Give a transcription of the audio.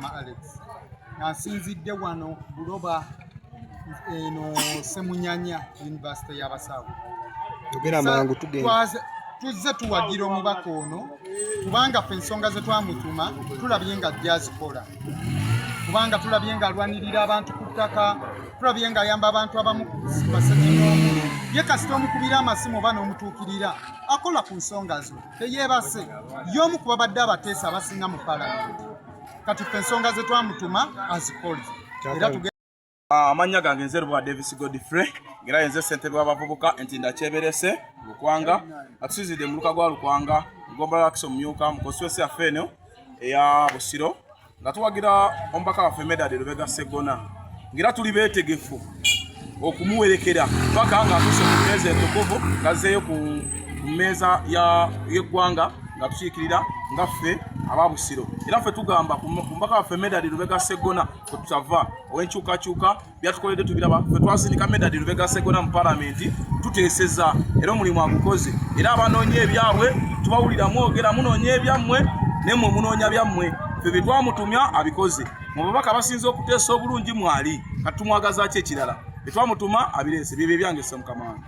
Mukama Alex nsinzidde wano Buloba eno Semunyanya University y'abasawo. Tugera mangu tugenda. Tuzze tuwagira omubaka ono kubanga ffe ensonga ze twamutuma tulabye nga ajja azikola, kubanga tulabye nga alwanirira abantu ku ttaka, tulabye nga ayamba abantu abamu basekinomu, ye kasita omukubira amasimu oba n'omutuukirira akola ku nsonga zo, teyeebase y'omu ku babadde abateesa abasinga mu palamenti. Kati ffe ensonga ze twamutuma azikole. Amanya gange nze Rwa Davis Godfrey ngira yenze ssentebe w'abavubuka Entinda Kyeberese Lukwanga atusizidde mu luka gwa Lukwanga Gombala Kiso Myuka mu konstituency yaffe eno eya Busiro nga tuwagira omubaka waffe Medard Lubega Sseggona ngira tuli beetegefu okumuwerekera paka nga atuse ku mmeeza entukuvu ngazzeeyo ku mmeeza y'eggwanga nga tukiikirira nga ffe aba Busiro. Era ffe tugamba ku mubaka waffe Medard Lubega Sseggona kwe tutava ow'enkyukakyuka byatukoledde tubiraba, ffe twasindika Medard Lubega Sseggona mu palamenti tuteeseza era omulimu agukoze, era abanoonya ebyabwe tubawulira mwogera munoonya ebyammwe nemmwe munoonya byammwe, ffe bye twamutumya abikoze. Mu babaka basinze okuteesa obulungi mwali kati tumwagaza ki ekirala, bye twamutuma abireese byebyo byange Mukama wange.